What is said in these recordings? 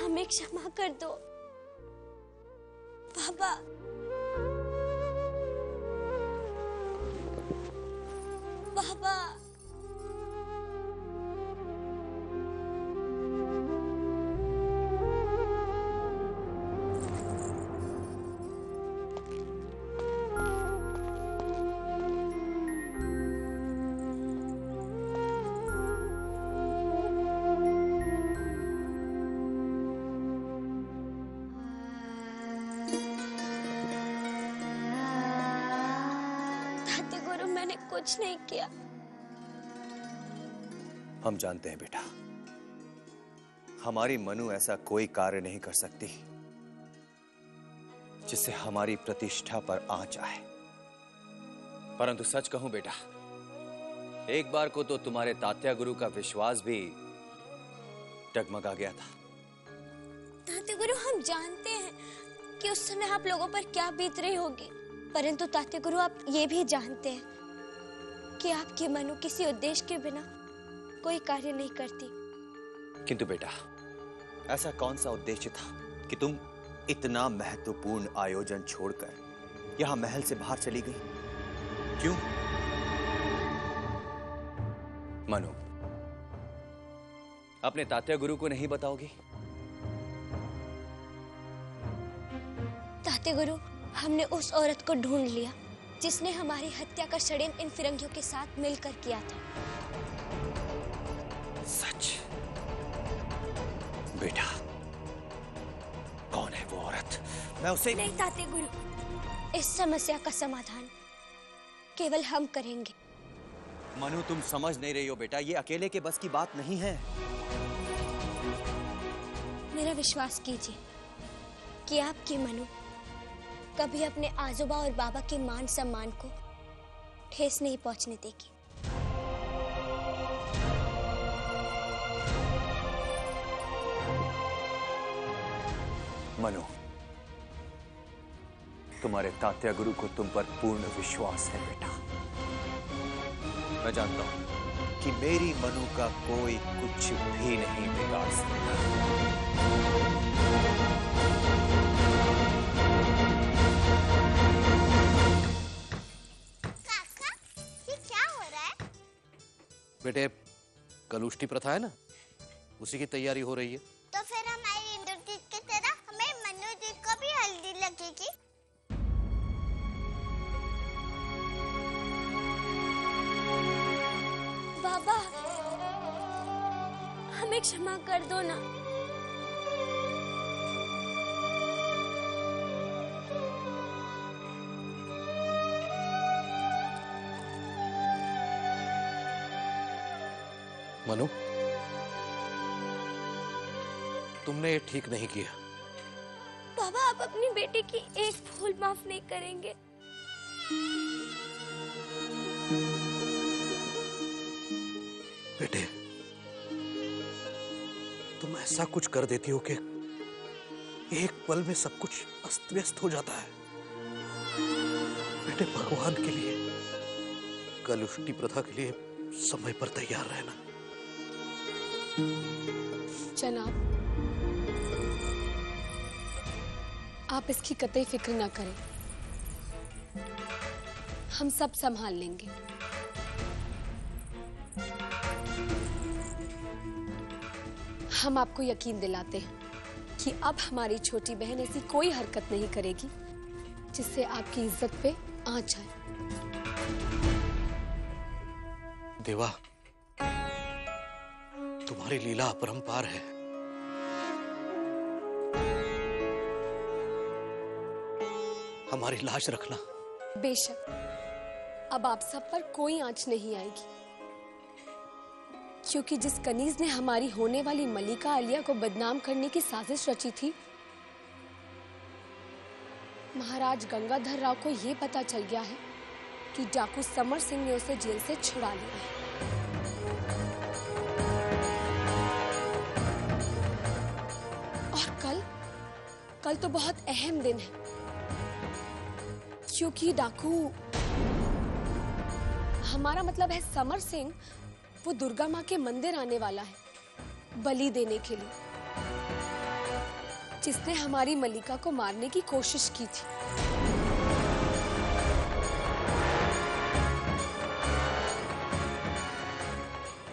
हमें क्षमा कर दो बाबा। बाबा गुरु, मैंने कुछ नहीं किया। हम जानते हैं बेटा, हमारी मनु ऐसा कोई कार्य नहीं कर सकती जिससे हमारी प्रतिष्ठा पर आंच आए। परंतु सच कहूं बेटा, एक बार को तो तुम्हारे तात्या गुरु का विश्वास भी डगमगा गया था। तात्या गुरु, हम जानते हैं कि उस समय आप लोगों पर क्या बीत रही होगी, परंतु तात्या गुरु, आप ये भी जानते हैं कि आपकी मनु किसी उद्देश्य के बिना कोई कार्य नहीं करती। किंतु बेटा, ऐसा कौन सा उद्देश्य था कि तुम इतना महत्वपूर्ण आयोजन छोड़कर यहां महल से बाहर चली गई? क्यों? मनु, अपने तात्या गुरु को नहीं बताओगी? तात्या गुरु, हमने उस औरत को ढूंढ लिया जिसने हमारी हत्या का षड्यंत्र इन फिरंगियों के साथ मिलकर किया था। सच? बेटा, कौन है वो औरत? मैं उसे नहीं तात्या गुरु, इस समस्या का समाधान केवल हम करेंगे। मनु, तुम समझ नहीं रही हो बेटा, ये अकेले के बस की बात नहीं है। मेरा विश्वास कीजिए कि आपकी मनु कभी अपने आजोबा और बाबा के मान सम्मान को ठेस नहीं पहुंचने देगी। मनु, तुम्हारे तात्या गुरु को तुम पर पूर्ण विश्वास है बेटा। मैं जानता हूं कि मेरी मनु का कोई कुछ भी नहीं बिगाड़ सकता। बेटे, कलुष्टी प्रथा है ना, उसी की तैयारी हो रही है। तो फिर हमारी इंद्रजीत की तरह हमें मनु जी को भी हल्दी लगेगी। बाबा, हमें क्षमा कर दो ना। मनु, तुमने ये ठीक नहीं किया। बाबा, आप अपनी बेटी की एक भूल माफ नहीं करेंगे। बेटे, तुम ऐसा कुछ कर देती हो कि एक पल में सब कुछ अस्त व्यस्त हो जाता है। बेटे, भगवान के लिए, कलुष्टी प्रथा के लिए समय पर तैयार रहना। जनाब, आप इसकी कतई फिक्र ना करें, हम सब संभाल लेंगे। हम आपको यकीन दिलाते हैं कि अब हमारी छोटी बहन ऐसी कोई हरकत नहीं करेगी जिससे आपकी इज्जत पे आंच आए। देवा, तुम्हारी लीला अपरंपार है। हमारी लाश रखना। बेशक, अब आप सब पर कोई आंच नहीं आएगी, क्योंकि जिस कनीज ने हमारी होने वाली मलिका आलिया को बदनाम करने की साजिश रची थी, महाराज गंगाधर राव को यह पता चल गया है कि डाकू समर सिंह ने उसे जेल से छुड़ा लिया है। और कल तो बहुत अहम दिन है, क्योंकि डाकू, हमारा मतलब है समर सिंह, वो दुर्गा माँ के मंदिर आने वाला है बलि देने के लिए। जिसने हमारी मलिका को मारने की कोशिश की थी।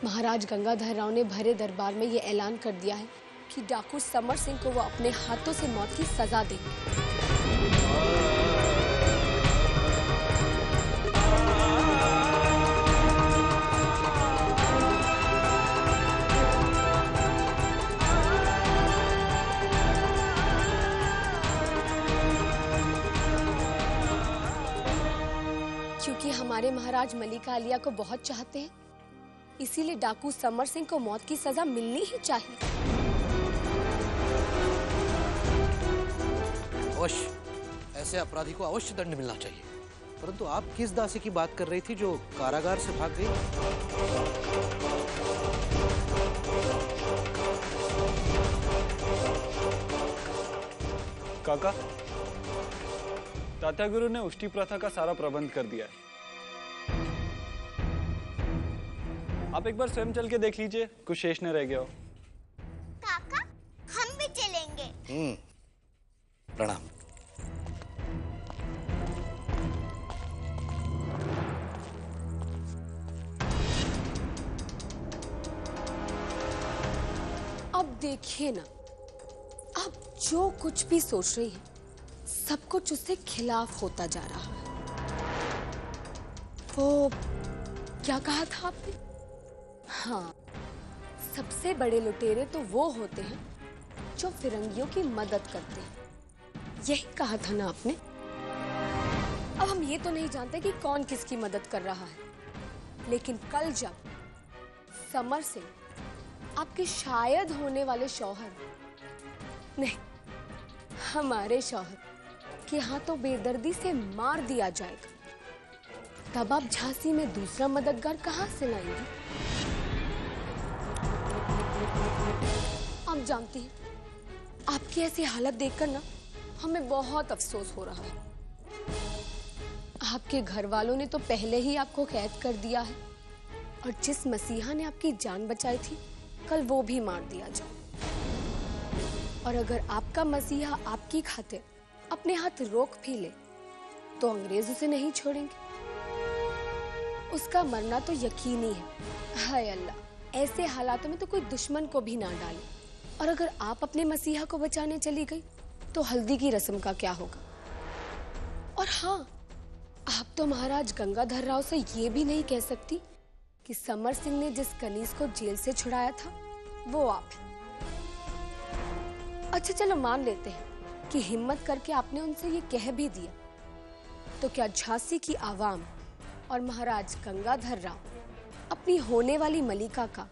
महाराज गंगाधर राव ने भरे दरबार में ये ऐलान कर दिया है कि डाकू समर सिंह को वो अपने हाथों से मौत की सजा देंगे। क्योंकि हमारे महाराज मलिका आलिया को बहुत चाहते हैं, इसीलिए डाकू समर सिंह को मौत की सजा मिलनी ही चाहिए। अवश्य, ऐसे अपराधी को अवश्य दंड मिलना चाहिए। परंतु आप किस दासी की बात कर रही थी जो कारागार से भाग गई? काका, तात्या गुरु ने उष्टी प्रथा का सारा प्रबंध कर दिया है। आप एक बार स्वयं चल के देख लीजिए, कुछ शेष न रह गया हो। काका, हम भी चलेंगे। प्रणाम। अब देखिए ना, आप जो कुछ भी सोच रही हैं, सब कुछ उससे खिलाफ होता जा रहा है। वो क्या कहा था आपने? हाँ, सबसे बड़े लुटेरे तो वो होते हैं जो फिरंगियों की मदद करते हैं। यही कहा था ना आपने? अब हम ये तो नहीं जानते कि कौन किसकी मदद कर रहा है, लेकिन कल जब समर सिंह आपके शायद होने वाले शौहर, नहीं, हमारे शौहर के हाथों बेदर्दी से मार दिया जाएगा, तब आप झांसी में दूसरा मददगार कहां से लाएंगे? आप जानती हैं, आपकी ऐसी हालत देखकर ना हमें बहुत अफसोस हो रहा है। आपके घर वालों ने तो पहले ही आपको कैद कर दिया है, और जिस मसीहा ने आपकी जान बचाई थी, कल वो भी मार दिया जाए। और अगर आपका मसीहा आपकी खातिर अपने हाथ रोक भी ले, तो अंग्रेज उसे नहीं छोड़ेंगे। उसका मरना तो यकीनी है। हाय अल्लाह, ऐसे हालातों में तो कोई दुश्मन को भी ना डाले। और अगर आप अपने मसीहा को बचाने चली गई, तो हल्दी की रस्म का क्या होगा? और हाँ, आप तो महाराज गंगाधर राव से ये भी नहीं कह सकती कि समर सिंह ने जिस कनीज को जेल से छुड़ाया था, वो आप हैं। अच्छा चलो, मान लेते हैं कि हिम्मत करके आपने उनसे ये कह भी दिया, तो क्या झांसी की आवाम और महाराज गंगाधर राव अपनी होने वाली मलिका का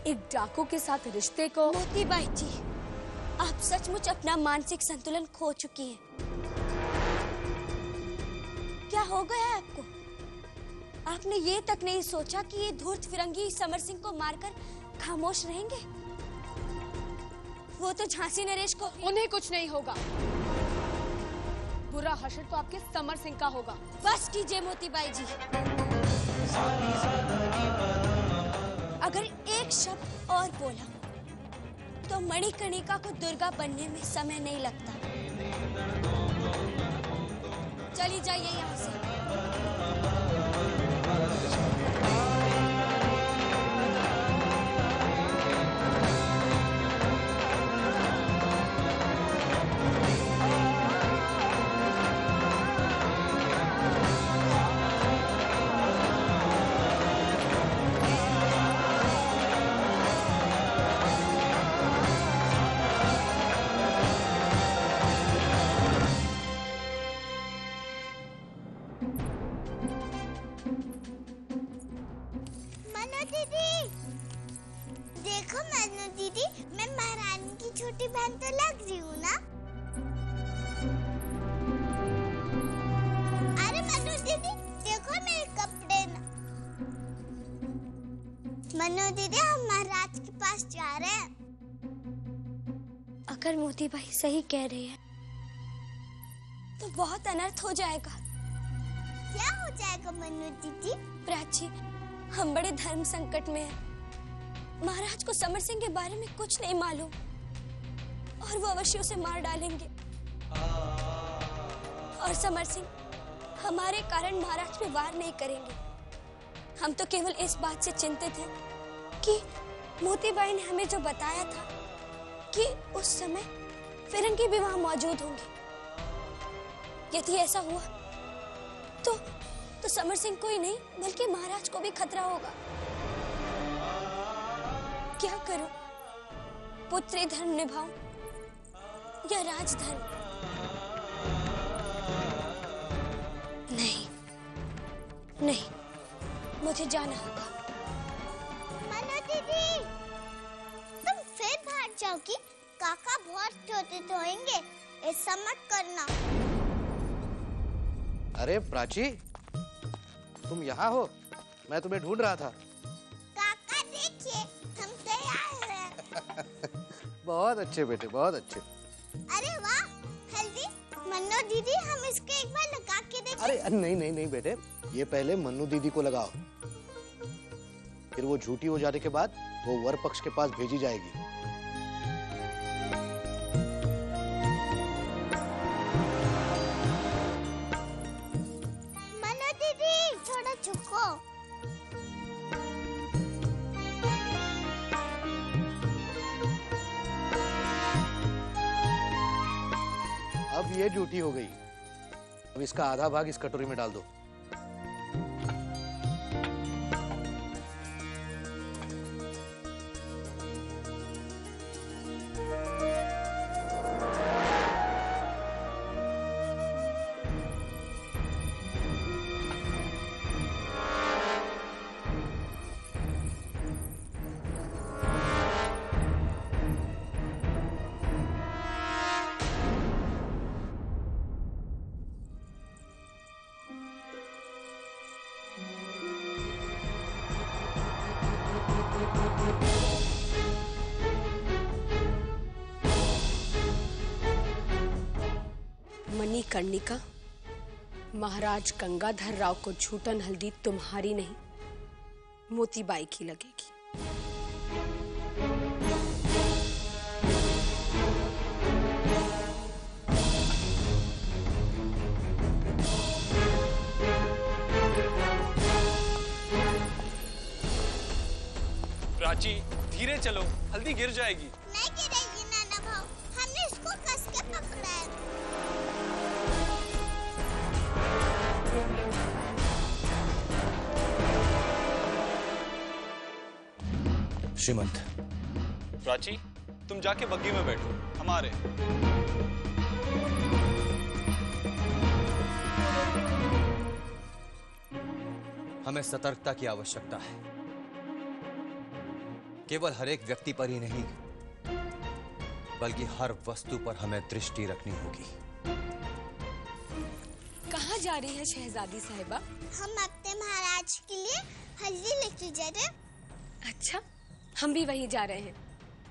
एक डाकू के साथ रिश्ते को? मोतीबाई जी, आप सचमुच अपना मानसिक संतुलन खो चुकी हैं। क्या हो गया है आपको? आपने ये तक नहीं सोचा कि ये धूर्त फिरंगी समर सिंह को मारकर खामोश रहेंगे? वो तो झांसी नरेश को, उन्हें कुछ नहीं होगा। बुरा हश्र तो आपके समर सिंह का होगा। बस कीजिए मोतीबाई जी। अगर एक शब्द और बोला तो मणिकर्णिका को दुर्गा बनने में समय नहीं लगता। चली जाइए यहाँ से। छोटी बहन तो लग रही हूँ ना? अरे मनु दीदी, देखो मेरे कपड़े ना। मनु दीदी, हम महाराज के पास जा रहे हैं। अगर मोतीबाई सही कह रही है तो बहुत अनर्थ हो जाएगा। क्या हो जाएगा मनु दीदी? प्राची, हम बड़े धर्म संकट में हैं। महाराज को समर सिंह के बारे में कुछ नहीं मालूम, और वो अवश्य उसे मार डालेंगे। और समर सिंह हमारे कारण महाराज पे वार नहीं करेंगे। हम तो केवल इस बात से चिंतित हैं कि मोतीबाई ने हमें जो बताया था कि उस समय फिरन के विवाह मौजूद होंगे, यदि ऐसा हुआ तो समर सिंह को ही नहीं बल्कि महाराज को भी खतरा होगा। क्या करूं? पुत्री धर्म निभाऊं या राजधर्म? नहीं, मुझे जाना होगा। मनु दीदी, तुम फिर भाग जाओगी? काका बहुत छोटे तो होंगे, ऐसा मत करना। अरे प्राची, तुम यहाँ हो? मैं तुम्हें ढूंढ रहा था। काका देखिए, हम तैयार हैं। बहुत अच्छे बेटे, बहुत अच्छे। अरे वाह, हल्दी। मन्नू दीदी, हम इसको एक बार लगा के देखें। अरे नहीं बेटे, ये पहले मन्नू दीदी को लगाओ, फिर वो झूठी हो जाने के बाद वो वर पक्ष के पास भेजी जाएगी। मन्नू दीदी, थोड़ा झुको। अब ये झूठी हो गई। अब इसका आधा भाग इस कटोरी में डाल दो। मणिकर्णिका, महाराज गंगाधर राव को झूठन हल्दी तुम्हारी नहीं, मोतीबाई की लगेगी। प्राची, धीरे चलो, हल्दी गिर जाएगी। नहीं गिरेगी नाना भाव, हमने इसको कस के पकड़ा है। श्रीमंत। प्राची, तुम जाके बग्गी में बैठो, हमारे। हमें सतर्कता की आवश्यकता है, केवल हर एक व्यक्ति पर ही नहीं बल्कि हर वस्तु पर हमें दृष्टि रखनी होगी। कहाँ जा रही है शहजादी साहिबा? हम अपने महाराज के लिए हल्दी लेके जा रहे हैं। अच्छा, हम भी वहीं जा रहे हैं।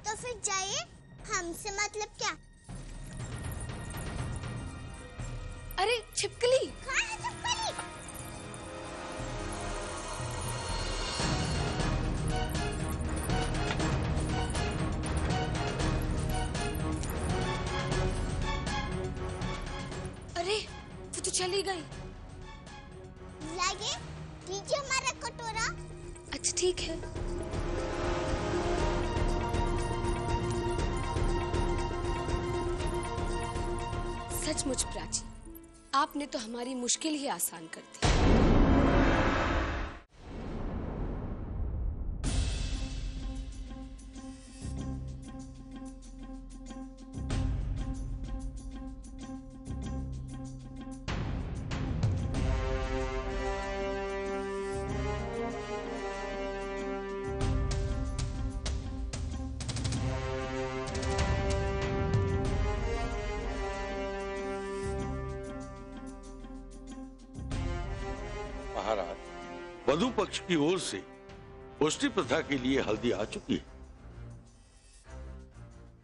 तो फिर जाइए, हमसे मतलब क्या? अरे छिपकली! कहाँ है छिपकली? अरे वो तो चली गई। लाइए, दीजिए हमारा कटोरा। अच्छा ठीक है। सचमुच प्राची, आपने तो हमारी मुश्किल ही आसान कर दी। महाराज, वधु पक्ष की ओर से पुष्टि प्रथा के लिए हल्दी आ चुकी है।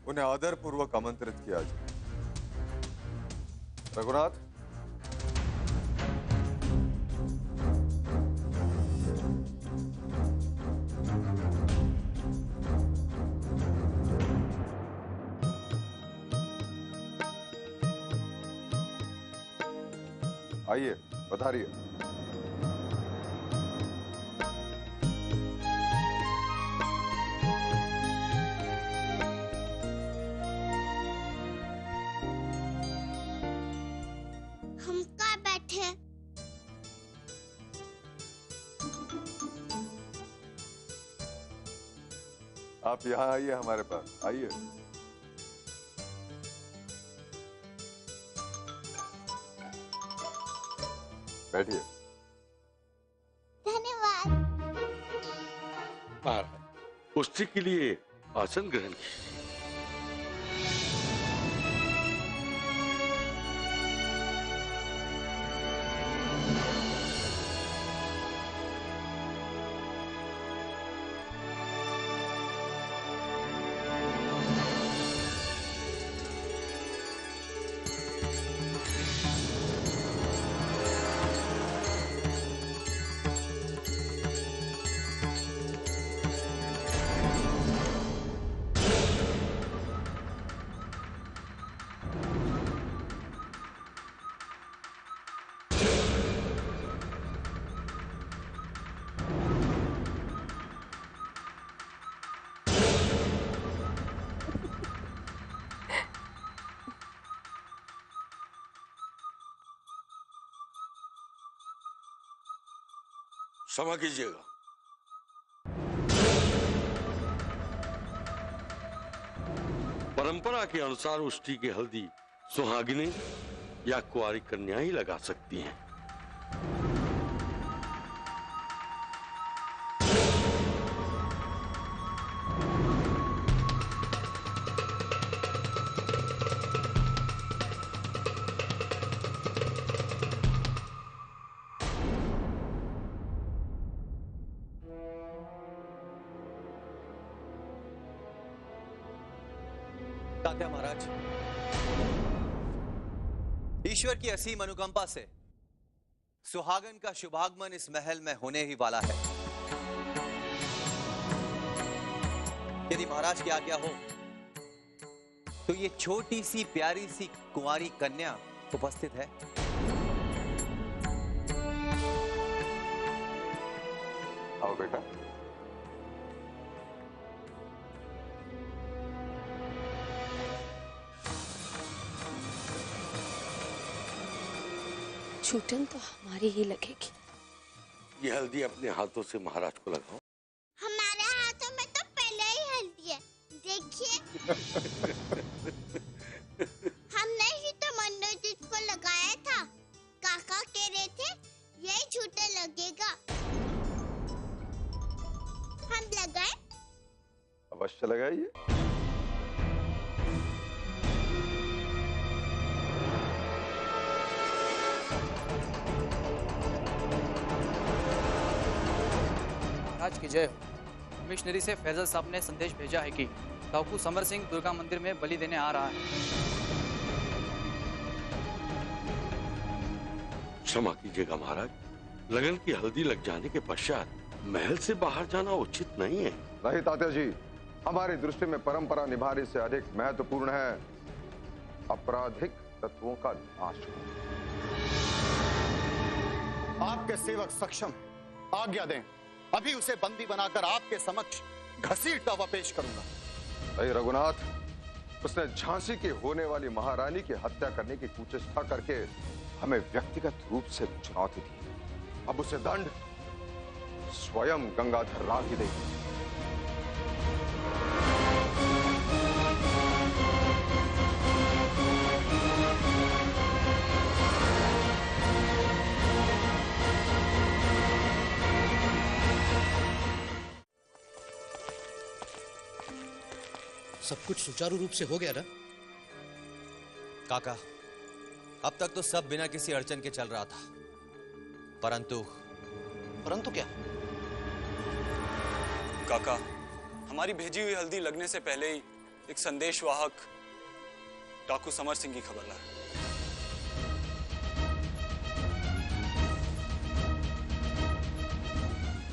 उन्हें आदर पूर्वक आमंत्रित किया जाए। रघुनाथ, आइए, पधारिए। हम कहाँ बैठे हैं? आप यहाँ आइए हमारे पास, आइए। बैठिए। धन्यवाद। महाराज, उष्टी के लिए आसन ग्रहण कीजिए। क्षमा कीजिएगा। परंपरा के अनुसार उष्टी की हल्दी सुहागिनें या कुंवारी कन्या ही लगा सकती हैं। तात्या महाराज, ईश्वर की असीम अनुकंपा से सुहागन का शुभागमन इस महल में होने ही वाला है। यदि महाराज की आज्ञा हो तो ये छोटी सी प्यारी सी कुंवारी कन्या उपस्थित है। आओ बेटा। छूटन तो हमारी ही लगेगी। ये हल्दी अपने हाथों से महाराज को लगाओ। हमारे हाथों में तो पहले ही हल्दी है, देखिए। हमने ही तो मनोजीत को लगाया था। काका कह रहे थे यही छूटा लगेगा। हम लगाए? अवश्य लगाइए। महाराज की जय हो। मिशनरी से फैजल साहब ने संदेश भेजा है कि डाकू समर सिंह दुर्गा मंदिर में बलि देने आ रहा है। क्षमा कीजिएगा महाराज, लगन की हल्दी लग जाने के पश्चात महल से बाहर जाना उचित नहीं है। नहीं तात्या जी, हमारी दृष्टि में परंपरा निभाने से अधिक महत्वपूर्ण है आपराधिक तत्वों का नाश। आपके सेवक सक्षम, आज्ञा दें, अभी उसे बंदी बनाकर आपके समक्ष घसीटता हुआ पेश करूंगा। नहीं रघुनाथ, उसने झांसी की होने वाली महारानी की हत्या करने की कुचेष्टा करके हमें व्यक्तिगत रूप से चुनौती दी। अब उसे दंड स्वयं गंगाधर राव ही देगी। सब कुछ सुचारू रूप से हो गया ना? काका, अब तक तो सब बिना किसी अड़चन के चल रहा था, परंतु क्या? काका, हमारी भेजी हुई हल्दी लगने से पहले ही एक संदेशवाहक डाकू समर सिंह की खबर लाया।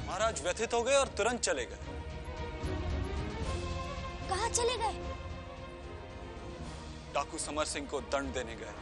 महाराज व्यथित हो गए और तुरंत चले गए। कहाँ चले गए? डाकू समर सिंह को दंड देने गए।